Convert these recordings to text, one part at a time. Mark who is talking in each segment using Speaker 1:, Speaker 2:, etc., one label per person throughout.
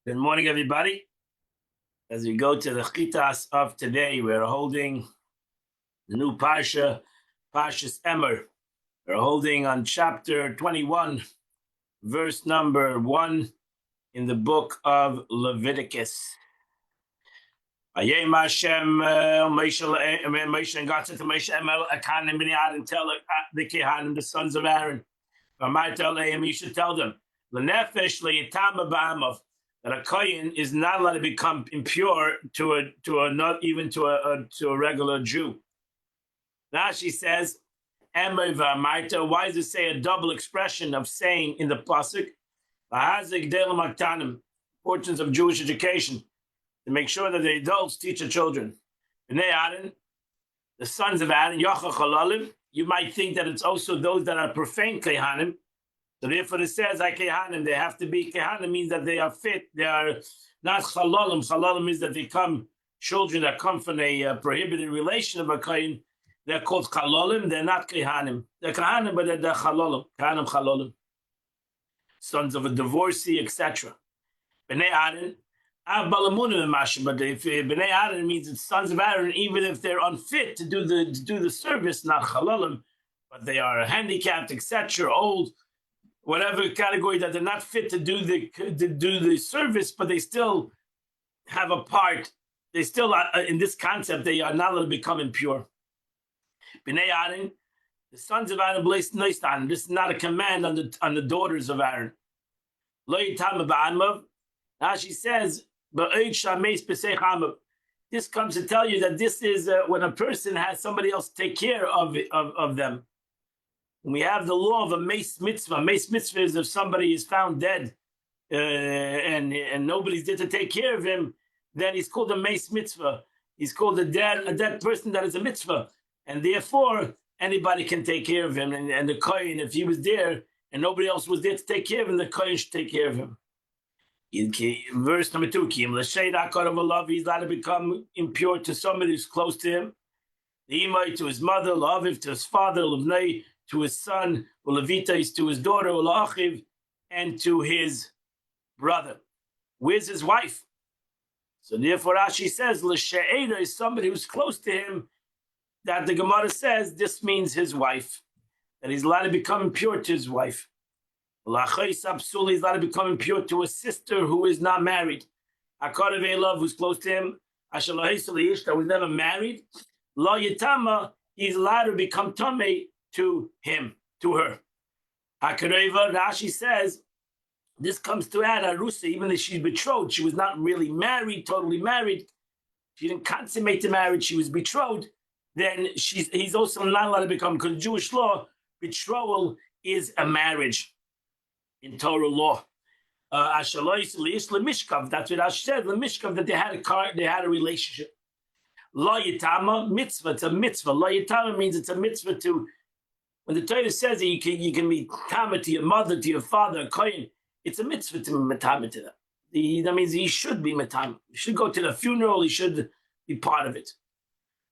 Speaker 1: Good morning, everybody. As we go to the Chitas of today, we're holding the new Parsha, Parshas Emor. We're holding on chapter 21, verse number 1 in the book of Leviticus. Ayem Hashem, Moshe and God said to Moshe, Akanim b'nei Aaron, tell the Kehanim, the sons of Aaron, you should tell them, L'nefesh le'yitam ba'amav, that a kohen is not allowed to become impure to a not even to a regular Jew. Now she says, Emer v'amarta. Why does it say a double expression of saying in the pasuk? Importance of Jewish education to make sure that the adults teach the children. Bnei Aaron, the sons of Aaron, Yocha Chalalim. You might think that it's also those that are profane kehanim. So therefore it says, kehanim, they have to be kehanim, means that they are fit. They are not chalalim. Chalalim means that they come, children that come from a prohibited relation of a kohen. They're called chalalim. They're not kehanim. They're kehanim, but they're chalalim. Kehanim chalalim. Sons of a divorcee, etc. Bnei Aaron, but if Bnei Aaron means it's sons of Aaron, even if they're unfit to do the service, not chalalim, but they are handicapped, etc., old, whatever category, that they're not fit to do the service, but they still have a part. They still are, in this concept, they are not allowed to become impure. Bnei Aaron, the sons of Aaron, this is not a command on the daughters of Aaron. Lo yitam ba'amav. Now she says, this comes to tell you that this is when a person has somebody else take care of them. We have the law of a mace mitzvah. Mace mitzvah is if somebody is found dead and nobody's there to take care of him, then he's called a mace mitzvah. He's called a dead person that is a mitzvah. And therefore, anybody can take care of him. And the kohen, if he was there and nobody else was there to take care of him, the kohen should take care of him. In verse number 2, he's allowed to become impure to somebody who's close to him. The imay to his mother, la'aviv to his father, l'vnei to his son, l'levita is to his daughter, la'achiv, and to his brother. Where's his wife? So therefore Rashi says, l'she'eda is somebody who's close to him, that the Gemara says this means his wife, that he's allowed to become impure to his wife. He's allowed to become impure to a sister who is not married. Akarav Elav, who's close to him, that was never married. La Yitama, he's allowed to become Tomei to him, to her. Akareva, Rashi says, this comes to add Arusa, even if she's betrothed, she was not really married, totally married. She didn't consummate the marriage, she was betrothed. Then he's also not allowed to become, because Jewish law, betrothal is a marriage. In Torah law, that's what Rashi said. Lemishkav, that they had a relationship. La yitama mitzvah. It's a mitzvah. La yitama means it's a mitzvah to. When the Torah says that you can be tama to your mother, to your father, kohen, it's a mitzvah to be matama to them. That means he should be matama. He should go to the funeral. He should be part of it.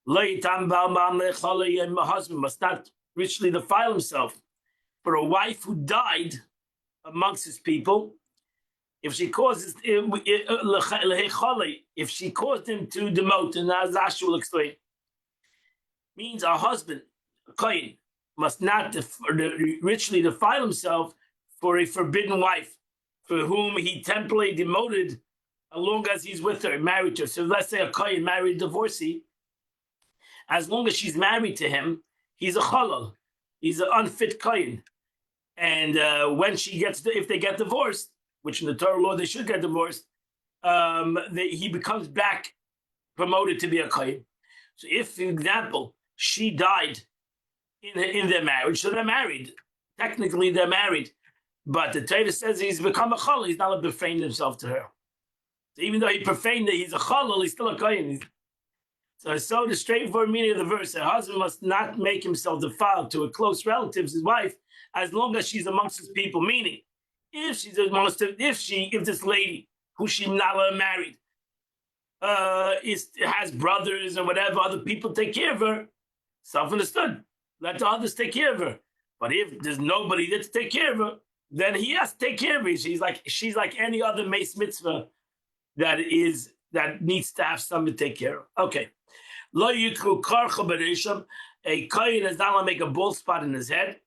Speaker 1: La yitam ba'al, and my husband must not richly defile himself. For a wife who died amongst his people, if she causes if she caused him to demote, and as Ash will explain, means a husband, a kohen, must not richly defile himself for a forbidden wife, for whom he temporarily demoted, as long as he's with her, married to her. So let's say a kohen married a divorcee, as long as she's married to him, he's a chalal, he's an unfit kohen. And when if they get divorced, which in the Torah law they should get divorced, he becomes back promoted to be a kohen. So if, for example, she died in their marriage, so they're married. Technically, they're married. But the Torah says he's become a chalal. He's not allowed to profane himself to her. So even though he profaned it, he's a chalal, he's still a kohen. So the straightforward meaning of the verse, a husband must not make himself defiled to a close relative, his wife, as long as she's amongst his people. Meaning, if this lady who she's not married has brothers and whatever, other people take care of her, self-understood. Let the others take care of her. But if there's nobody there to take care of her, then he has to take care of her. She's like any other mace mitzvah that needs to have someone to take care of. Okay. Lo yikru karcha b'reisham. A kohen is not allowed to make a bald spot in his head.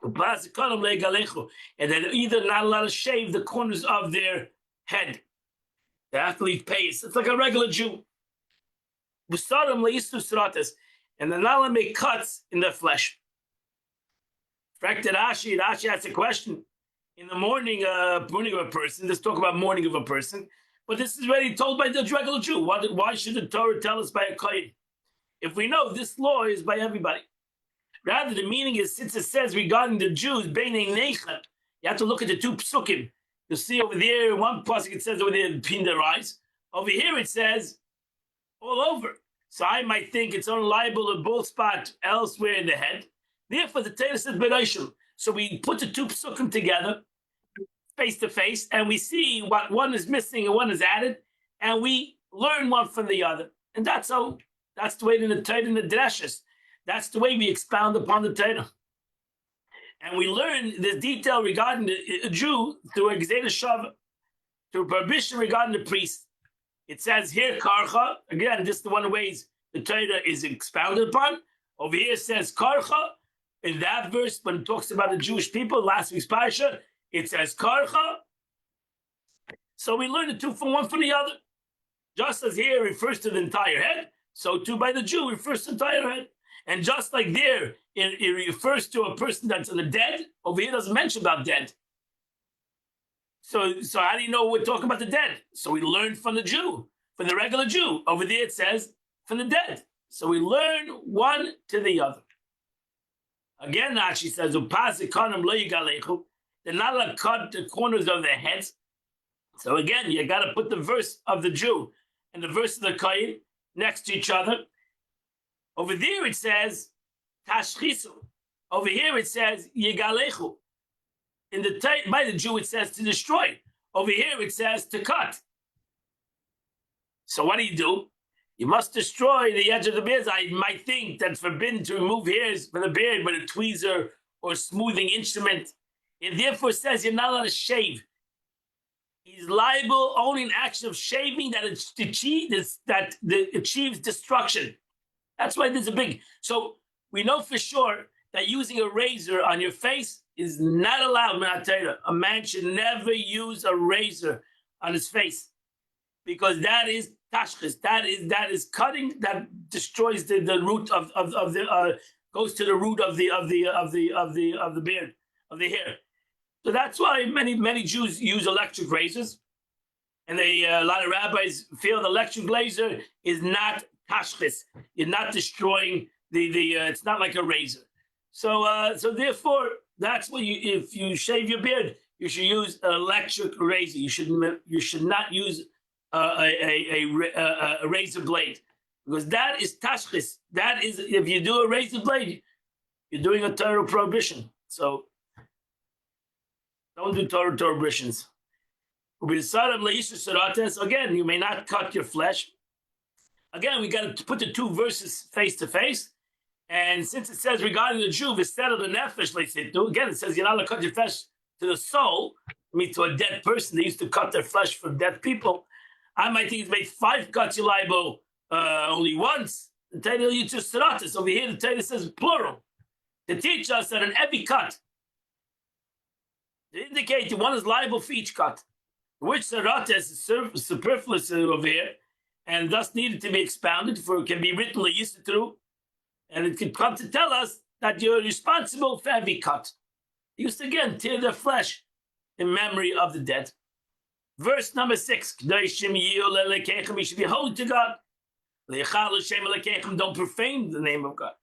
Speaker 1: And they're either not allowed to shave the corners of their head. They have to leave pace. It's like a regular Jew. And they're not allowed to make cuts in their flesh. Rashi asks a question. In the morning of a person, let's talk about morning of a person, but this is already told by the regular Jew. Why should the Torah tell us by a kohen? If we know this law is by everybody. Rather, the meaning is, since it says regarding the Jews, Beinei Nechem, you have to look at the two psukim. You'll see over there, one pasuk it says over there, between their eyes. Over here it says, all over. So I might think it's only liable in both spots elsewhere in the head. Therefore, the Torah says Bereishim. So we put the two psukim together, face to face, and we see what one is missing and one is added, and we learn one from the other. And that's the way in the Torah and the Dreshus. That's the way we expound upon the Torah. And we learn the detail regarding the Jew through a Gzeda Shava, through prohibition regarding the priest. It says here, Karcha, again, this is the one of the ways the Torah is expounded upon. Over here it says Karcha. In that verse, when it talks about the Jewish people, last week's Parsha, it says Karcha. So we learn the two from one from the other. Just as here refers to the entire head, so too by the Jew refers to the entire head. And just like there, it refers to a person that's in the dead. Over here, doesn't mention about dead. So how do you know we're talking about the dead? So we learn from the Jew, from the regular Jew. Over there, it says from the dead. So we learn one to the other. Again, Rashi says, they're not allowed to cut the corners of their heads. So again, you got to put the verse of the Jew and the verse of the Kohen next to each other. Over there it says tashchisu. Over here it says yigalechu. By the Jew it says to destroy. Over here it says to cut. So what do? You must destroy the edge of the beard. I might think that's forbidden to remove hairs from the beard with a tweezer or smoothing instrument. It therefore says you're not allowed to shave. He's liable only in action of shaving that achieves destruction. That's why there's a big... So we know for sure that using a razor on your face is not allowed. A man should never use a razor on his face because that is tashchis. That is cutting. That destroys the root of the goes to the root of the beard, of the hair. So that's why many Jews use electric razors, and a lot of rabbis feel the electric razor is not tashchis. You're not destroying the it's not like a razor. So therefore, that's what if you shave your beard, you should use an electric razor. You should not use a razor blade, because that is tashchis. That is, if you do a razor blade, you're doing a Torah prohibition. So don't do Torah prohibitions. Again, you may not cut your flesh. Again, we got to put the two verses face to face. And since it says regarding the Jew, instead of the nefesh, again, it says you're not allowed to cut your flesh to the soul, to a dead person. They used to cut their flesh for dead people. I might think it's made 5 cuts, you're liable only once. The Torah uses seratis. Over here, the Torah says plural. To teach us that in every cut, to indicate one is liable for each cut, which seratis is superfluous over here, and thus needed to be expounded, for it can be written used through, and it can come to tell us that you're responsible for every cut. He used to again tear their flesh in memory of the dead. Verse number 6, you should be holy to God. Don't profane the name of God.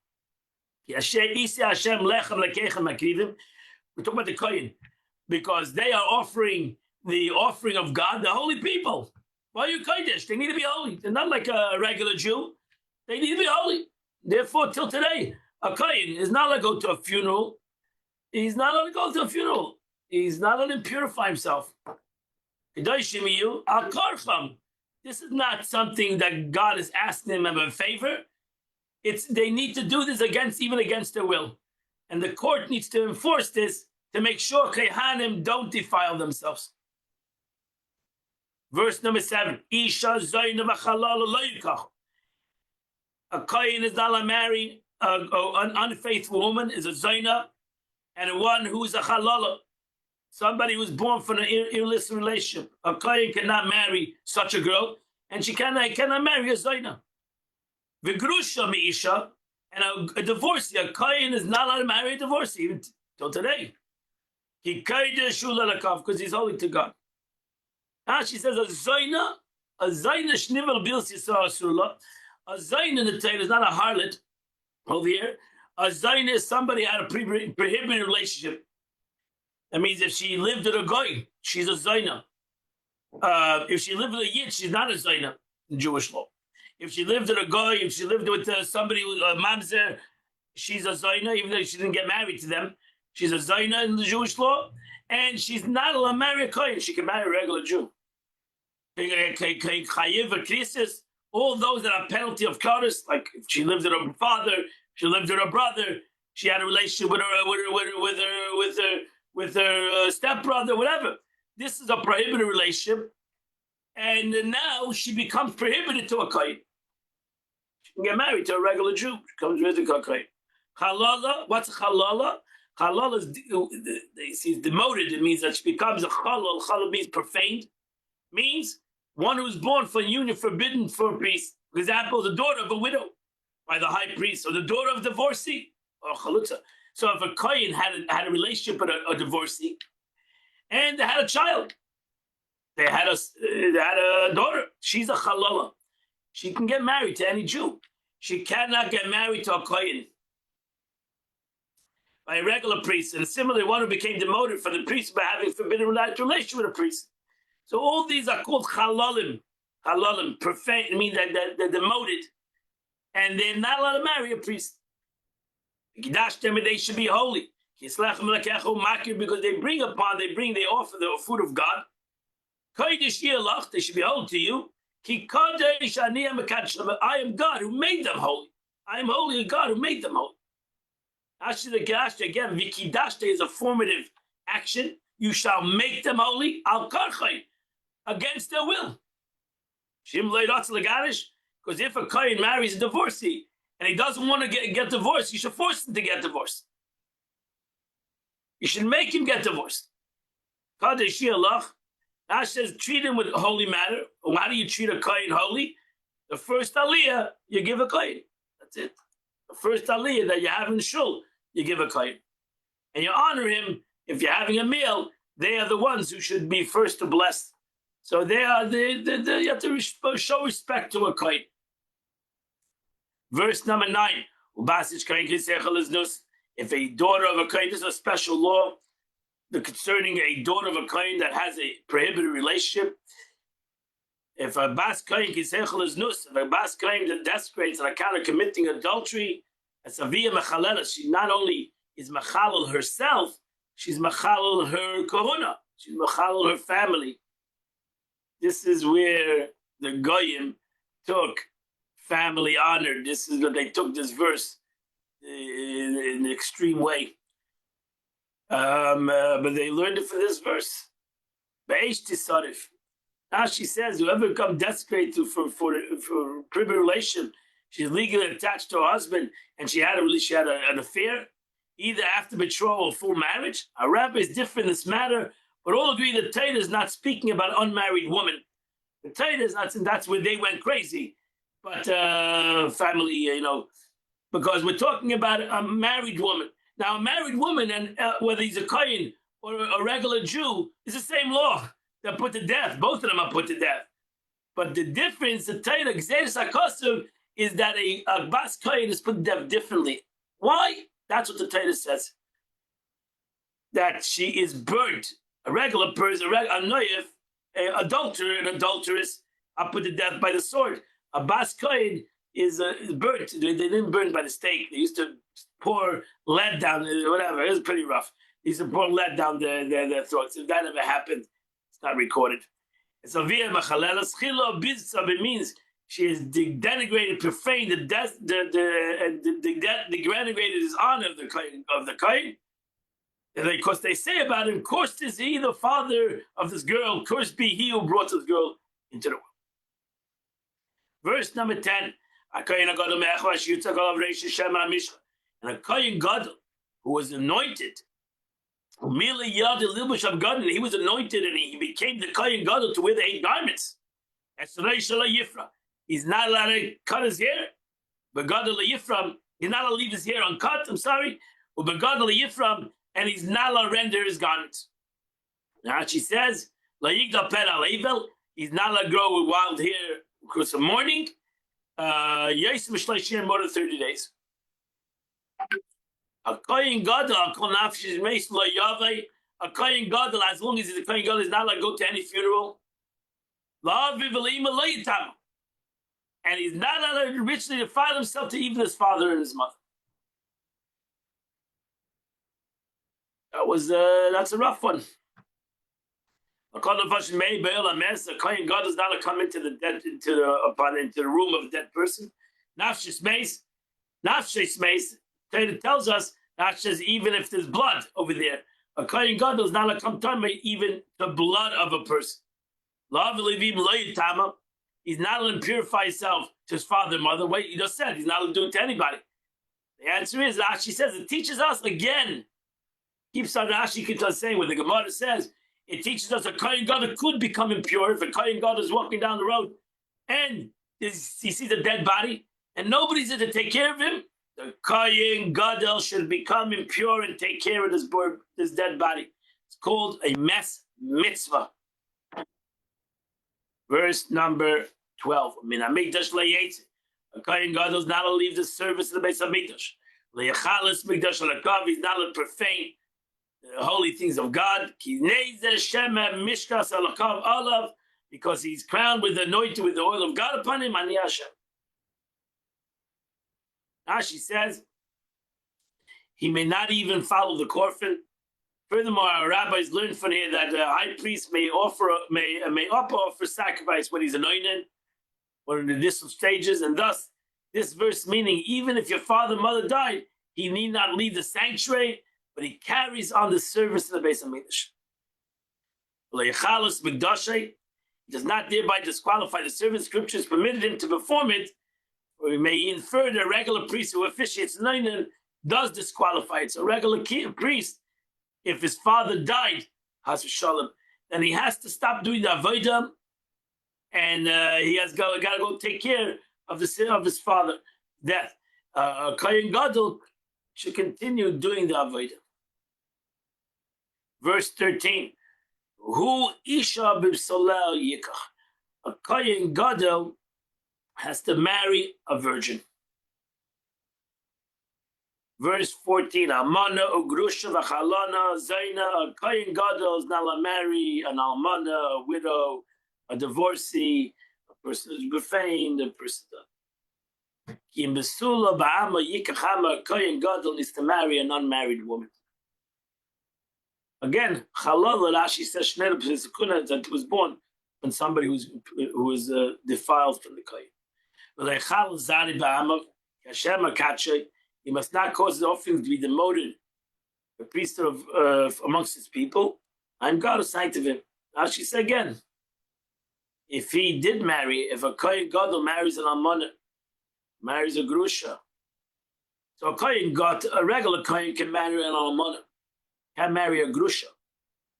Speaker 1: We're talking about the Kohen, because they are offering the offering of God, the holy people. Why are you Kodesh? They need to be holy. They're not like a regular Jew. They need to be holy. Therefore, till today, a Kohen is not allowed to go to a funeral. He's not allowed to go to a funeral. He's not allowed to purify himself. This is not something that God is asking them of a favor. They need to do this even against their will. And the court needs to enforce this to make sure Kehanim don't defile themselves. Verse number 7. Isha zayna v'chalala lo yikach. A kohen is not allowed to marry an unfaithful woman, is a zayna, and one who is a halala, somebody who's born from an illicit relationship. A kohen cannot marry such a girl, and she cannot marry a zayna. V'grusha me'isha, and a divorcee, a kohen is not allowed to marry a divorcee, even till today. Because he's holy to God. Now she says a zayna shnivel bils yisrael asula. A zayna in the Torah is not a harlot over here. A zayna is somebody who had a prohibited relationship. That means if she lived with a goy, she's a zayna. If she lived with a yid, she's not a zayna in Jewish law. If she lived with a goy, if she lived with somebody, mamzer, she's a zayna, even though she didn't get married to them. She's a zayna in the Jewish law, and she's not allowed to marry a kohen. She can marry a regular Jew. All those that have penalty of kares, like if she lived with her father, she lived with her brother, she had a relationship with her stepbrother, whatever. This is a prohibited relationship, and now she becomes prohibited to a kohen. She can get married to a regular Jew. She comes with a kohen. Halala, what's a halala? Halal is demoted. It means that she becomes a halal. Halal means profaned. Means one who is born for a union forbidden for a priest. For example, the daughter of a widow by the high priest, or the daughter of a divorcee, or chalutza. So if a kohen had a relationship with a divorcee, and they had a child, they had a daughter, she's a halala. She can get married to any Jew. She cannot get married to a kohen. By a regular priest, and similarly, one who became demoted from the priest by having forbidden relation with a priest. So all these are called halalim, profane. I mean that they're demoted, and they're not allowed to marry a priest. They should be holy because they offer the food of God. They should be holy to you. I am God who made them holy. I am holy, God who made them holy. Again, vikidashte is a formative action. You shall make them holy al karchay, against their will. Because if a kohen marries a divorcee and he doesn't want to get divorced, you should force him to get divorced. You should make him get divorced. Ash says, treat him with holy manner. How do you treat a kohen holy? The first aliyah, you give a kohen. That's it. The first aliyah that you have in shul, you give a kohen. And you honor him. If you're having a meal, they are the ones who should be first to bless. So they are you have to show respect to a kohen. Verse number 9. If a daughter of a kohen, this is a special law concerning a daughter of a kohen that has a prohibited relationship. If a bas kohen kisechel is nus, if a bas kohen that desecrates on account of committing adultery, as a via mechalela, she not only is mechalel herself, she's mechalel her kohuna, she's mechalel her family. This is where the goyim took family honor. This is what they took this verse in an extreme way. But they learned it from this verse. Be'esh tisarif. Now she says, whoever comes desecrate for privy relation, she's legally attached to her husband, and she had an affair, either after betrothal or full marriage. Our rabbi is different in this matter, but all agree that Torah is not speaking about unmarried women. The Torah is not, and that's where they went crazy. But family, because we're talking about a married woman. Now, a married woman, and whether he's a kohen or a regular Jew, is the same law. They're put to death. Both of them are put to death. But the difference, the Torah, Gzeres HaKosov, is that a bas kohen is put to death differently. Why? That's what the Torah says. That she is burnt. A regular person, a noyef, an adulterer, an adulteress, are put to death by the sword. A bas kohen is burnt. They didn't burn by the stake. They used to pour lead down, whatever. It was pretty rough. They used to pour lead down their throats. If that ever happened, it's not recorded. It's a via machalela schilo bizza. It means she is denigrated, profaned, denigrated his honor of the kohen. And because they say about him, cursed is he, the father of this girl, cursed be he who brought this girl into the world. Verse number 10. And a Kohen Gadol who was anointed, he was anointed and he became the Kohen Gadol to wear the 8 garments. He's not allowed to cut his hair. But Gadol Yifram, he's not allowed to leave his hair uncut, I'm sorry. But Gadol Yifram, and he's not allowed to render his garments. Now she says, he's not allowed to grow with wild hair because of mourning. More than 30 days. A Kohen Gadol, a Kohen Gadol, as long as he's a Kohen Gadol, is not allowed to go to any funeral. And he's not allowed to richly defile himself to even his father and his mother. That's a rough one. A Kohen Gadol is not allowed to come into the room of a dead person. Nafshis Meis, Torah tells us Nafshis, even if there's blood over there, a Kohen Gadol is not allowed to come to even the blood of a person. He's not allowed to purify himself to his father and mother. Wait, he just said he's not allowed to do it to anybody. The answer is, Rashi says, it teaches us again. Keeps on Rashi keeps on saying what the Gemara says. It teaches us a Kohen Gadol could become impure if a Kohen Gadol is walking down the road and he sees a dead body and nobody's there to take care of him. The Kohen Gadol should become impure and take care of this dead body. It's called a mes mitzvah. Verse number 12. Min hamikdash leyetz. A Kohen Gadol is not allowed to leave the service of the Beis Hamikdash. Leyachalis mikdash lakav. He's not allowed to profane the holy things of God. Ki nezer shema mishkas alakav alav. Because he's crowned with the anointing with the oil of God upon him. Ani Hashem. Rashi says he may not even follow the coffin. Furthermore, our rabbis learned from here that the high priest may offer sacrifice when he's anointed, or in the distant stages, and thus this verse meaning even if your father and mother died, he need not leave the sanctuary, but he carries on the service of the Beis Hamikdash. He does not thereby disqualify the service. Scriptures permitted him to perform it, or we may infer that a regular priest who officiates anointing does disqualify it. So a regular priest, if his father died, Has v'shalom, then he has to stop doing the avodah, and he has got to go take care of the sin of his father' death. Kohen Gadol should continue doing the avodah. Verse 13. Hu isha b'solel yikach. A Kohen Gadol has to marry a virgin. Verse 14, Almana, Ugrusha, V'chalana, Zaina, a Kohen Gadol is not allowed to marry an Almana, a widow, a divorcee, a person who's profaned, a person Ki Besula, Ba'ama, Yikachama, a Kohen Gadol needs to marry an unmarried woman. Again, Chalala, Rashi says, that was born when somebody who was defiled from the Kohen. V'lechal Zari Ba'ama, Hashem HaKatshay, he must not cause the offerings to be demoted, the priest of amongst his people. I'm God assigned to him. Rashi says again, if he did marry, if a Kohen Gadol marries an almana, marries a grusha, so a Kohen Gadol, a regular Kohen can marry an almana, can't marry a grusha.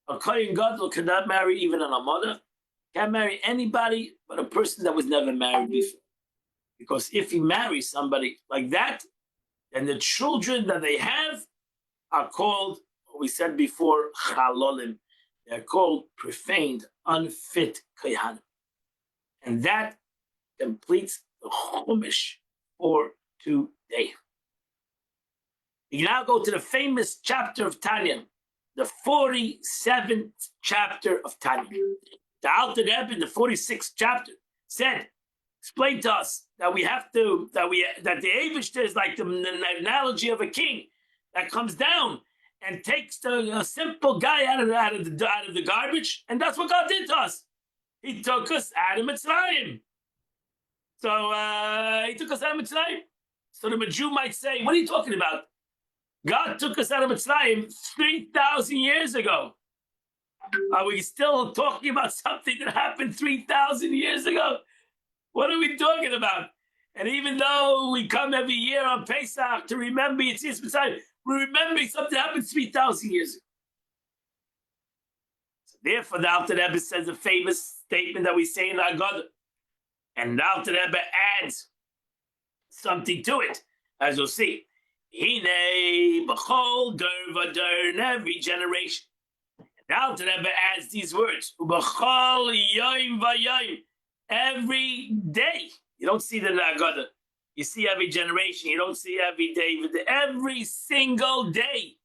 Speaker 1: A Kohen Gadol cannot marry even an almana, can't marry anybody but a person that was never married before. Because if he marries somebody like that, and the children that they have are called, what we said before, chalolim. They're called profaned, unfit kohanim. And that completes the Chumash for today. We now go to the famous chapter of Tanya, the 47th chapter of Tanya. The Alter Rebbe in the 46th chapter said, explain to us that that the Eivishter is like the analogy of a king that comes down and takes a simple guy out of the garbage, and that's what God did to us. He took us out of Mitzrayim. So he took us out of Mitzrayim. So the Jew might say, "What are you talking about? God took us out of Mitzrayim 3,000 years ago. Are we still talking about something that happened 3,000 years ago? What are we talking about? And even though we come every year on Pesach to remember Yetzias Mitzrayim, we're remembering something that happened 3,000 years ago. So therefore, the Alter Rebbe says a famous statement that we say in the Haggadah. And the Alter Rebbe adds something to it, as you'll see. Hine b'chol dor v'dor, in every generation. The Alter Rebbe adds these words, B'chol yoyim v'yoyim, every day. You don't see the Haggadah. You see every generation. You don't see every day. Every single day.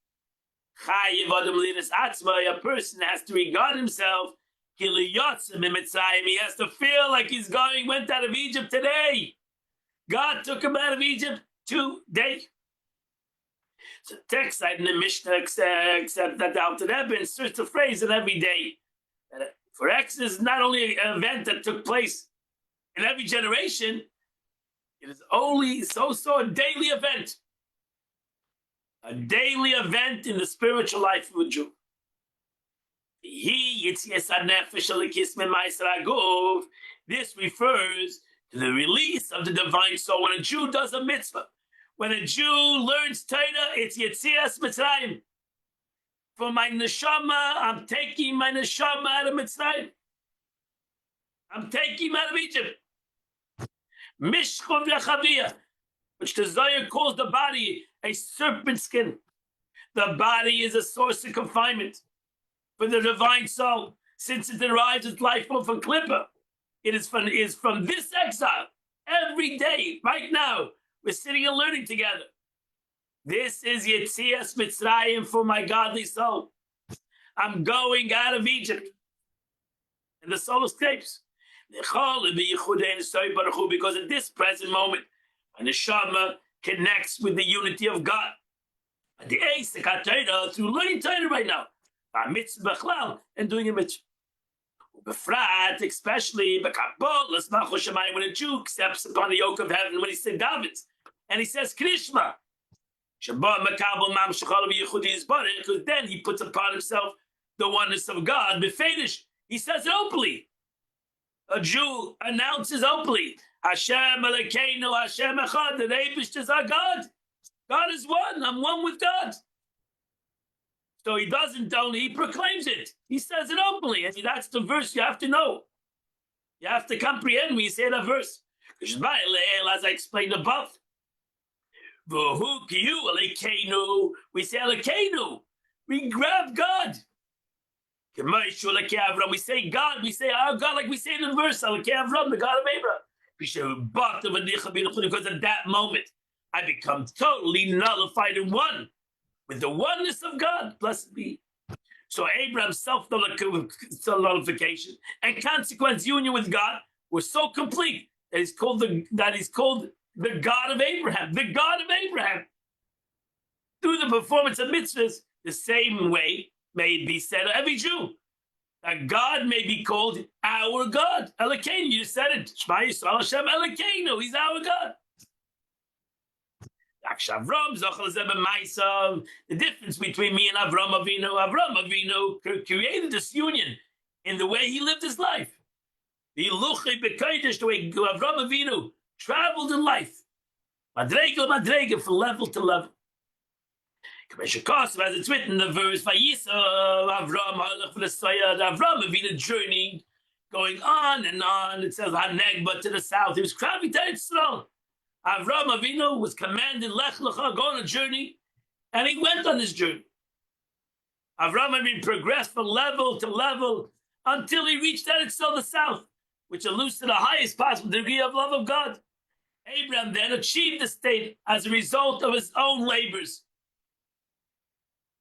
Speaker 1: A person has to regard himself. He has to feel like went out of Egypt today. God took him out of Egypt today. So the text side in the Mishnah except that the Alter Rebbe inserts a phrase in every day. For Exodus is not only an event that took place in every generation, it is only a daily event. A daily event in the spiritual life of a Jew. This refers to the release of the divine soul. When a Jew does a mitzvah, when a Jew learns Torah, it's Yetzias Mitzrayim. For my neshama, I'm taking my neshama out of Mitzrayim. I'm taking him out of Egypt. Mishchon v'chaviyah, which the Zohar calls the body a serpent skin. The body is a source of confinement for the divine soul, since it derives its life from Klippa. It is from this exile. Every day, right now, we're sitting and learning together. This is Yetzias Mitzrayim for my godly soul. I'm going out of Egypt. And the soul escapes. Because at this present moment, when the Neshama connects with the unity of God, and the Eisek through learning Torah right now, and doing a mitzvah. Especially when a Jew steps upon the yoke of heaven, when he says Davids, and he says Krishma, because then he puts upon himself the oneness of God. He says it openly. A Jew announces openly, Hashem Elokeinu, Hashem Echad, the Eibush is our God. God is one. I'm one with God. So he doesn't only, he proclaims it. He says it openly. And that's the verse you have to know. You have to comprehend when you say that verse. As I explained above. We say Elokeinu. We grab God. We say God. We say our God like we say in the verse. The God of Abraham. Because at that moment, I become totally nullified and one with the oneness of God. Blessed be. So Abraham's self-nullification and consequence union with God were so complete that he's called the God of Abraham. The God of Abraham. Through the performance of mitzvahs, the same way may it be said of every Jew. That God may be called our God. Elokeinu, you said it. Shema Yisrael Hashem Elokeinu. He's our God. The difference between me and Avram Avinu created this union in the way he lived his life. The way Avram Avinu traveled in life. Madrega from level to level. As it's written in the verse, Avram Avinu journeyed, going on and on. It says Hanegba to the south. He was traveling to Israel. Avram Avinu was commanded, Lech Lecha, go on a journey, and he went on this journey. Avram Avinu progressed from level to level until he reached Eretz the south, which alludes to the highest possible degree of love of God. Abraham then achieved the state as a result of his own labors.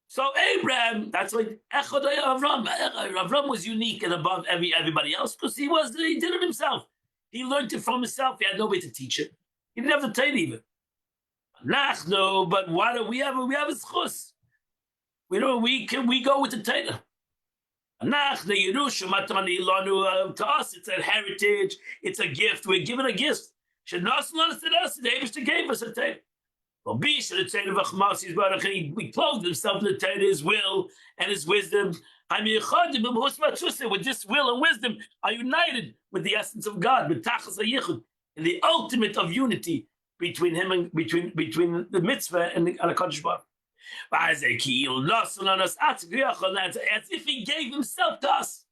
Speaker 1: So Abraham, that's like Echad Avram. Avram was unique and above everybody else because he did it himself. He learned it from himself. He had nobody to teach it. He didn't have the Torah even. But what do we have? We have a schus. We go with the Torah. To us, it's a heritage. It's a gift. We're given a gift. The Eibishter gave us a Torah. He clothed himself in the Torah, his will and his wisdom. With this will and wisdom are united with the essence of God, in the ultimate of unity between him and between the mitzvah and the Kodesh Baruch. As if he gave himself to us.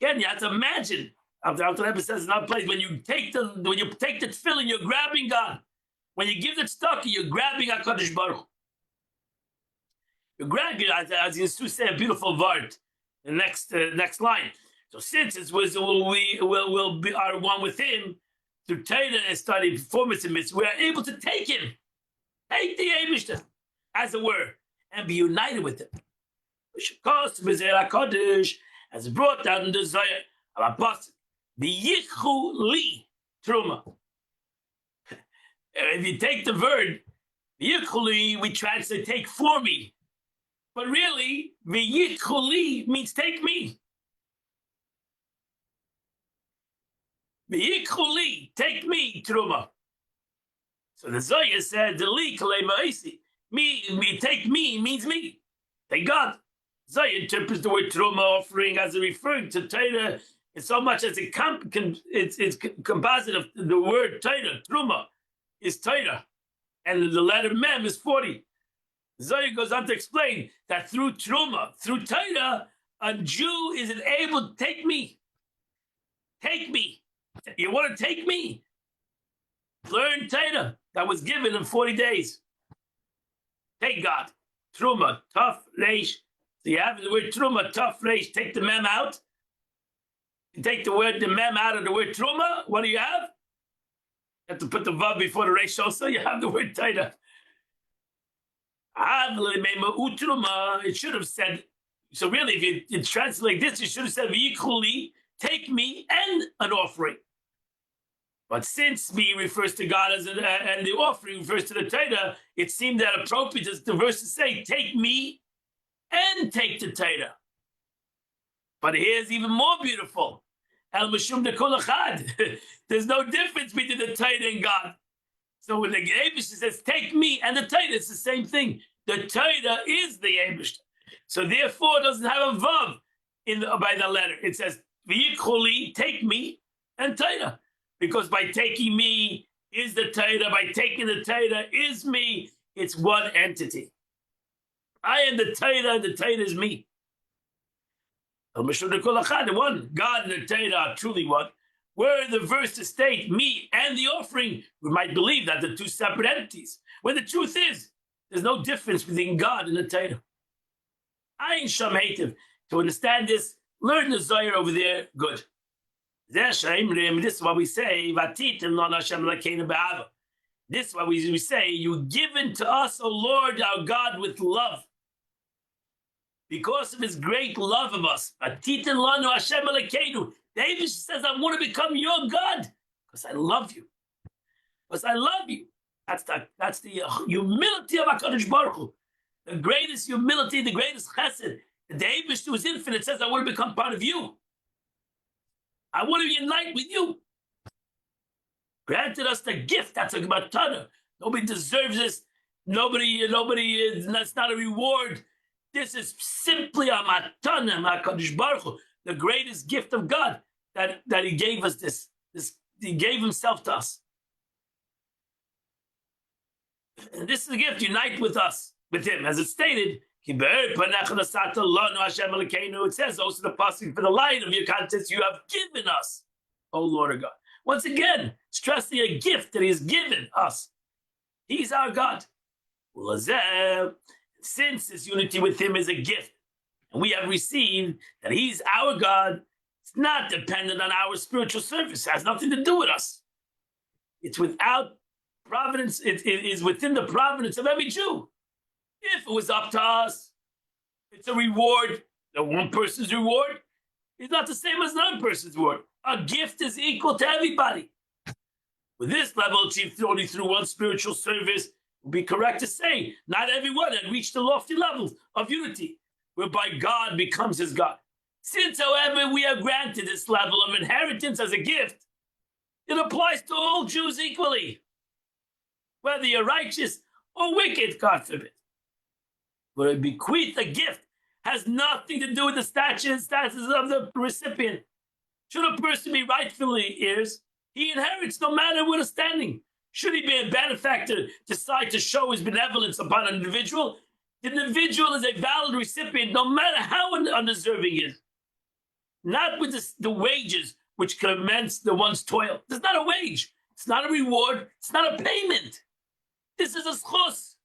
Speaker 1: Again, you have to imagine. Alter Rebbe says in another place, when you take the tefillin, you're grabbing God. When you give the tzedakah, you're grabbing HaKadosh Baruch. You're grabbing, as Yisrael say, a beautiful word. The next line. So since it was will be our one with Him through Torah and study performance and mitzvah, we are able to take Him, take the Eibishter, as it were, and be united with Him. Which comes to Bezer HaKadosh, as brought down in the Zohar, Al-Apostle, v'yichu li truma. If you take the word v'yichu li, we translate take for me, but really v'yichu li means take me. V'yichu li, take me truma. So the Zohar said the li kalei ma'isi, me take me means me. Thank God. Zohar interprets the word truma offering as referring to Torah in so much as it's composite of the word Torah. Truma is Torah, and the letter mem is 40. Zohar goes on to explain that through truma, through Torah, a Jew is able to take me. Take me. You want to take me? Learn Torah that was given in 40 days. Take God. Truma, tough, reish. So you have the word truma, tough, reish. Take the mem out. You take the mem out of the word truma. What do you have? You have to put the vav before the reish also. You have the word Torah. It should have said, so really, if you translate this, you should have said, v'yichuli, take me and an offering. But since me refers to God and the offering refers to the Torah, it seemed that appropriate as the verse to say, take me and take the Torah. But here's even more beautiful. El mashum de kol echad. There's no difference between the Torah and God. So when the Eibishter says, take me and the Torah, it's the same thing. The Torah is the Eibishter. So therefore, it doesn't have a vav by the letter. It says, v'yichuli, take me and Torah. Because by taking me is the Torah, by taking the Torah is me. It's one entity. I am the Torah is me. The one, God and the Torah are truly one. Were the verse to state me and the offering, we might believe that they're two separate entities. When the truth is, there's no difference between God and the Torah. Ayin Sham Hativ. To understand this, learn the Zohar over there, good. This is what we say. This is what we say. You given to us, O Lord, our God, with love. Because of His great love of us. The Eibishter says, I want to become your God because I love you. Because I love you. That's the humility of HaKadosh Baruch Hu. The greatest humility, the greatest chesed. The Eibishter who is infinite says, I want to become part of you. I want to unite with you. Granted us the gift. That's a matana. Nobody deserves this. Nobody. That's not a reward. This is simply a matana, HaKadosh Baruch Hu, the greatest gift of God that He gave us. This He gave Himself to us. And this is the gift. Unite with us, with Him, as it's stated. It says also the pasuk, for the light of your countenance you have given us, O Lord of God. Once again, stressing a gift that He has given us. He's our God. Since this unity with Him is a gift, and we have received that He's our God, it's not dependent on our spiritual service. It has nothing to do with us. It's without providence. It is within the providence of every Jew. If it was up to us, it's a reward. The one person's reward is not the same as another person's reward. A gift is equal to everybody. With this level achieved only through one spiritual service, it would be correct to say not everyone had reached the lofty levels of unity, whereby God becomes His God. Since, however, we are granted this level of inheritance as a gift, it applies to all Jews equally. whether you're righteous or wicked, God forbid. But a bequeath, a gift, has nothing to do with the status of the recipient. Should a person be rightfully heirs, he inherits no matter what his standing. Should he be a benefactor, decide to show his benevolence upon an individual, the individual is a valid recipient no matter how undeserving he is. Not with the wages which commence the one's toil. It's not a wage. It's not a reward. It's not a payment. This is a schos.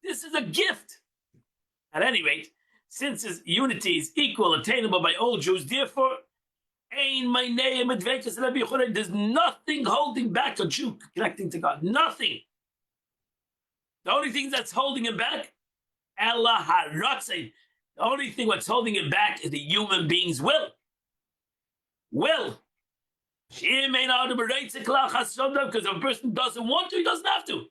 Speaker 1: This is a gift. At any rate, since his unity is equal, attainable by all Jews, therefore, there's nothing holding back a Jew connecting to God. Nothing. The only thing that's holding him back, the only thing that's holding him back is the human being's will. Will. Because if a person doesn't want to, he doesn't have to.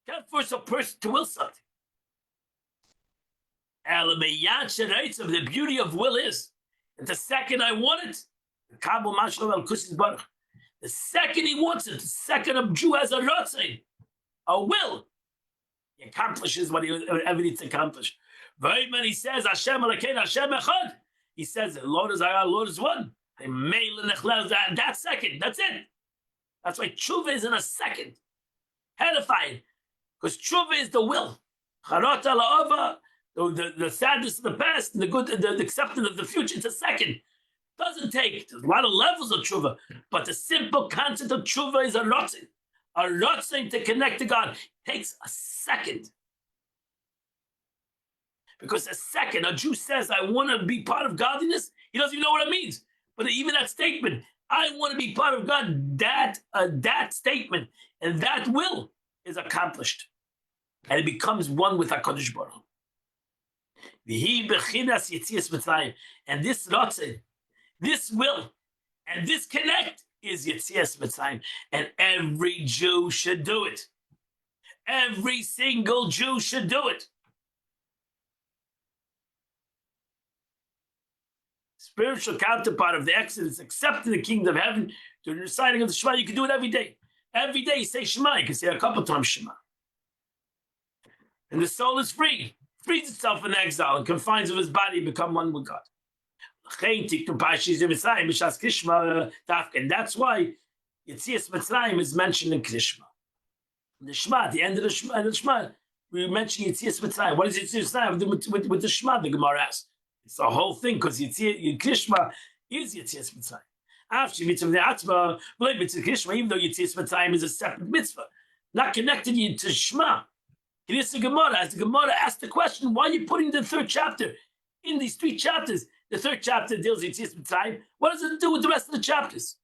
Speaker 1: Can't force a person to will something. The beauty of will is that the second I want it, the second he wants it, the second a Jew has a ratzin, a will, he accomplishes whatever he needs to accomplish. Very many says, Hashem Elokeinu, Hashem Echad. He says, Lord is our Lord is one. That second, that's it. That's why tshuva is in a second. Edified. Because tshuva is the will. Charata la'ava, the sadness of the past, and the acceptance of the future, it's a second. Doesn't take. There's a lot of levels of tshuva, but the simple concept of tshuva is a rotzin. A rotzin to connect to God takes a second. Because a second, a Jew says, I want to be part of godliness, he doesn't even know what it means. But even that statement, I want to be part of God, that statement and that will is accomplished. And it becomes one with HaKadosh Baruch Hu. And this rotzin, this will, and this connect is Yetzias Mitzrayim. And every Jew should do it. Every single Jew should do it. Spiritual counterpart of the Exodus, accepting the kingdom of heaven, to the reciting of the Shema. You can do it every day. Every day you say Shema. You can say a couple times Shema. And the soul is free. Frees itself in exile and confines of his body and become one with God. And that's why Yetzias Mitzrayim is mentioned in Krishma. The Shema, at the end of the Shema, we mention Yetzias Mitzrayim. What is Yetzias Mitzrayim with the Shema, the Gemara asks? It's the whole thing, because Krishma is Yetzias Mitzrayim. After mitzvah the Atzma, even though Yetzias Mitzrayim is a separate mitzvah, not connected to Shema. It is the Gemara. As the Gemara asked the question, why are you putting the third chapter in these three chapters? The third chapter deals with Yetzias Mitzrayim. What does it do with the rest of the chapters?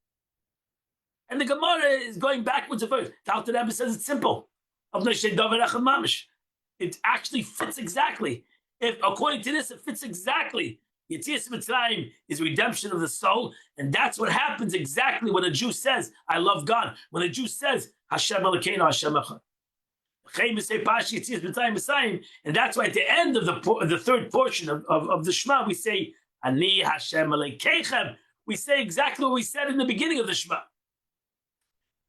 Speaker 1: And the Gemara is going backwards a verse. The Alter Rebbe says it's simple. It actually fits exactly. If according to this, it fits exactly. Yetzias Mitzrayim is redemption of the soul, and that's what happens exactly when a Jew says, I love God. When a Jew says, Hashem Elokeinu, Hashem Echad. And that's why at the end of the third portion of the Shema, we say, Ani Hashem Elokeichem. We say exactly what we said in the beginning of the Shema.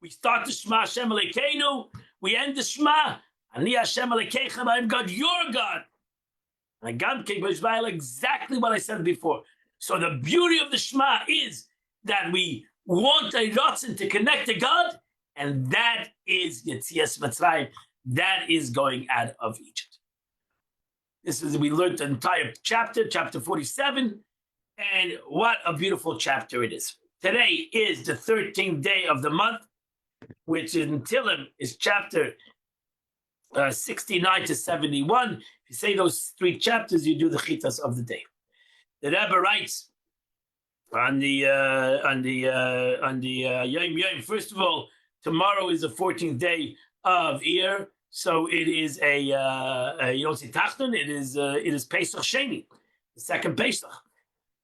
Speaker 1: We start the Shema, Hashem Elokeinu. We end the Shema, Ani Hashem Elokeichem. I am God, your God. And God came exactly what I said before. So the beauty of the Shema is that we want a rotzin to connect to God, and that is Yetzias Mitzrayim. That is going out of Egypt. We learned the entire chapter 47, and what a beautiful chapter it is. Today is the 13th day of the month, which in Tehillim is chapter 69 to 71. If you say those three chapters, you do the chitas of the day. The Rebbe writes on the Yom Yom. First of all, tomorrow is the 14th day of Iyar, so it is a Yotzi Tachton. It is Pesach Sheni, the second Pesach.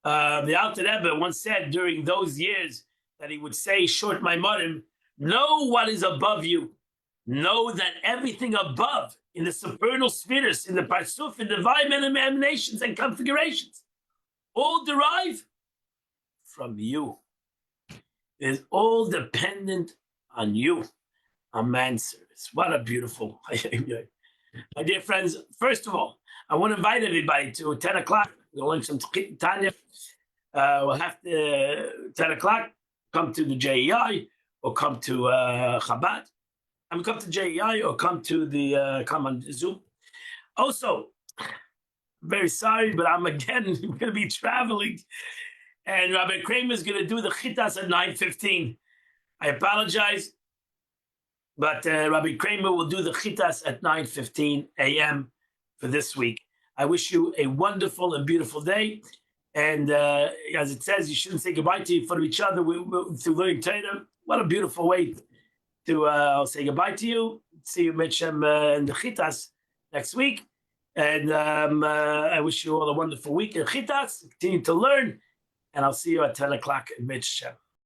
Speaker 1: The Alter Rebbe once said during those years that he would say, short Maimorim, know what is above you. Know that everything above in the supernal spheres, in the Parsuf, in the divine emanations and configurations, all derive from you. It is all dependent on you. A manservice. What a beautiful. My dear friends, first of all, I want to invite everybody to 10 o'clock. We'll learn some Tanya. We'll have to, 10 o'clock, come to the JEI or come to Chabad. I mean, come to JEI or come to the, come on Zoom. Also, very sorry, but I'm again going to be traveling. And Rabbi Kramer is going to do the Chitas at 9:15. I apologize, but Rabbi Kramer will do the Chitas at 9:15 a.m. for this week. I wish you a wonderful and beautiful day. And as it says, you shouldn't say goodbye to each other through learning Torah. What a beautiful way to say goodbye to you. See you, Mitchem, in the Chitas next week. And I wish you all a wonderful week in Chitas. Continue to learn. And I'll see you at 10 o'clock in Mitchem.